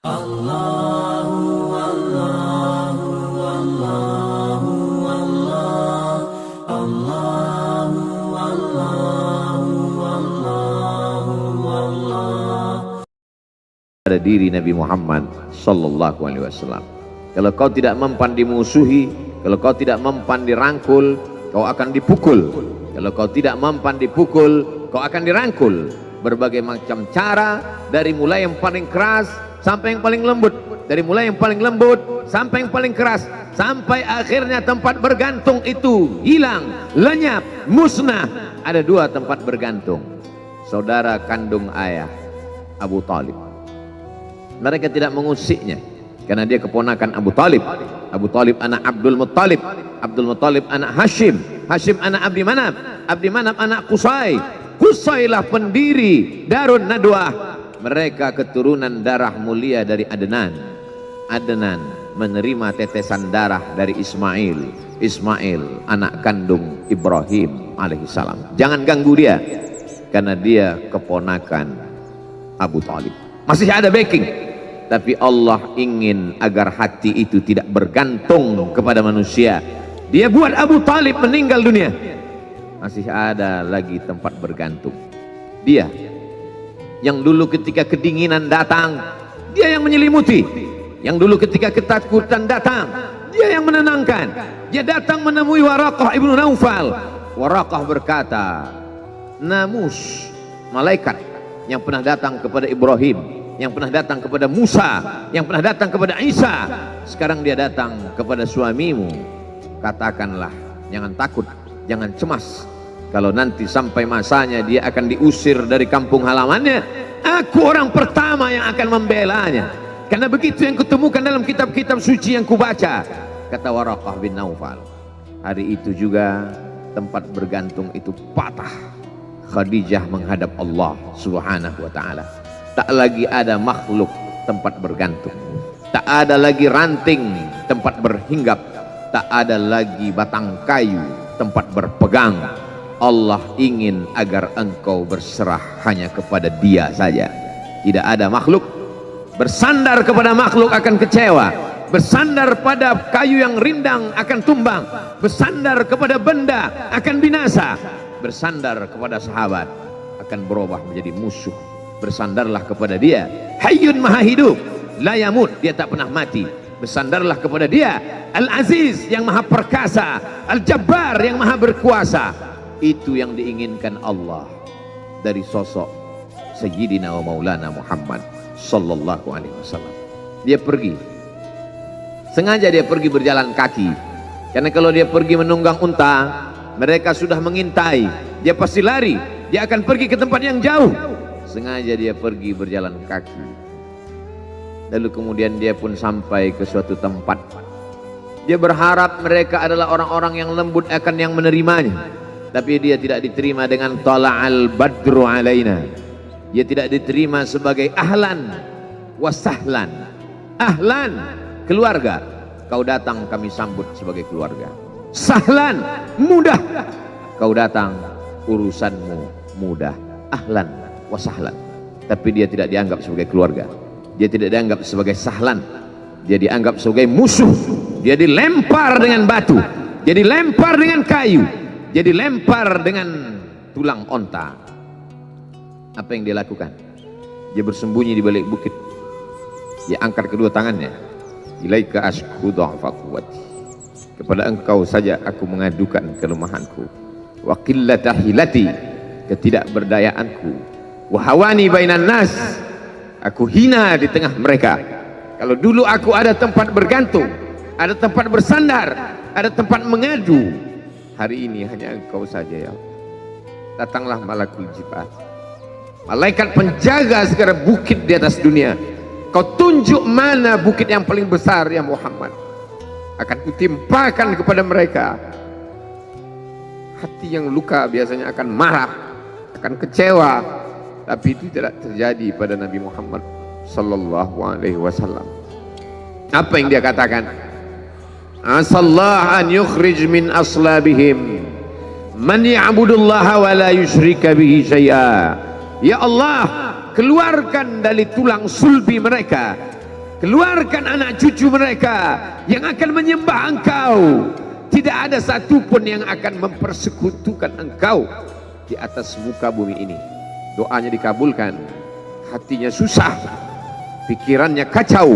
Pada diri Nabi Muhammad sallallahu alaihi wasallam. Kalau kau tidak mempan dimusuhi, kalau kau tidak mempan dirangkul, kau akan dipukul. Kalau kau tidak mempan dipukul, kau akan dirangkul. Berbagai macam cara, dari mulai yang paling keras sampai yang paling lembut, dari mulai yang paling lembut sampai yang paling keras, sampai akhirnya tempat bergantung itu hilang, lenyap, musnah. Ada dua tempat bergantung, saudara kandung ayah Abu Talib. Mereka tidak mengusiknya karena dia keponakan Abu Talib. Abu Talib anak Abdul Muttalib, Abdul Muttalib anak Hashim, Hashim anak Abdi Manaf, Abdi Manaf anak Qusay, Qusaylah pendiri Darun Nadwah. Mereka keturunan darah mulia dari Adnan. Adnan menerima tetesan darah dari Ismail. Ismail anak kandung Ibrahim alaihissalam. Jangan ganggu dia karena dia keponakan Abu Talib. Masih ada backing, tapi Allah ingin agar hati itu tidak bergantung kepada manusia. Dia buat Abu Talib meninggal dunia, masih ada lagi tempat bergantung. Dia yang dulu ketika kedinginan datang, dia yang menyelimuti. Yang dulu ketika ketakutan datang, dia yang menenangkan. Dia datang menemui Waraqah ibnu Naufal. Waraqah berkata, Namus, malaikat yang pernah datang kepada Ibrahim, yang pernah datang kepada Musa, yang pernah datang kepada Isa, sekarang dia datang kepada suamimu. Katakanlah, jangan takut, jangan cemas. Kalau nanti sampai masanya dia akan diusir dari kampung halamannya, aku orang pertama yang akan membelanya. Karena begitu yang kutemukan dalam kitab-kitab suci yang kubaca, kata Waraqah bin Naufal. Hari itu juga tempat bergantung itu patah. Khadijah menghadap Allah subhanahu wa ta'ala. Tak lagi ada makhluk tempat bergantung, tak ada lagi ranting tempat berhinggap, tak ada lagi batang kayu tempat berpegang. Allah ingin agar engkau berserah hanya kepada Dia saja. Tidak ada makhluk. Bersandar kepada makhluk akan kecewa, bersandar pada kayu yang rindang akan tumbang, bersandar kepada benda akan binasa, bersandar kepada sahabat akan berubah menjadi musuh. Bersandarlah kepada Dia, Hayyun Maha Hidup, la yamut, Dia tak pernah mati. Bersandarlah kepada Dia, Al-Aziz yang Maha Perkasa, Al-Jabbar yang Maha Berkuasa. Itu yang diinginkan Allah dari sosok Sayyidina wa Maulana Muhammad sallallahu alaihi wasallam. Dia pergi, sengaja dia pergi berjalan kaki, karena kalau dia pergi menunggang unta, mereka sudah mengintai, dia pasti lari, dia akan pergi ke tempat yang jauh. Sengaja dia pergi berjalan kaki. Lalu kemudian dia pun sampai ke suatu tempat. Dia berharap mereka adalah orang-orang yang lembut akan yang menerimanya, tapi dia tidak diterima dengan tala'al badru alaina. Dia tidak diterima sebagai ahlan wasahlan. Ahlan, keluarga, kau datang kami sambut sebagai keluarga. Sahlan, mudah, kau datang urusanmu mudah. Ahlan wasahlan. Tapi dia tidak dianggap sebagai keluarga, dia tidak dianggap sebagai sahlan, dia dianggap sebagai musuh. Dia dilempar dengan batu, dia dilempar dengan kayu, dia dilempar dengan tulang onta. Apa yang dia lakukan? Dia bersembunyi di balik bukit. Dia angkat kedua tangannya. Ilaika ashku dha'fa quwwati. Kepada engkau saja aku mengadukan kelemahanku. Wa qillata hilati, ketidakberdayaanku. Wa hawani bainan nas, aku hina di tengah mereka. Kalau dulu aku ada tempat bergantung, ada tempat bersandar, ada tempat mengadu, hari ini hanya engkau saja ya Allah. Datanglah malakul jibal, malaikat penjaga segala bukit di atas dunia. Kau tunjuk mana bukit yang paling besar ya Muhammad, akan kutimpakan kepada mereka. Hati yang luka biasanya akan marah, akan kecewa, tapi itu tidak terjadi pada Nabi Muhammad sallallahu alaihi wasallam. Apa yang dia katakan? Asallah an yukhrij min aslabihim man ya'budullaha wa la yusyrika bihi syai'a. Ya Allah, keluarkan dari tulang sulbi mereka keluarkan anak cucu mereka yang akan menyembah engkau. Tidak ada satupun yang akan mempersekutukan engkau di atas muka bumi ini. Doanya dikabulkan, hatinya susah, pikirannya kacau.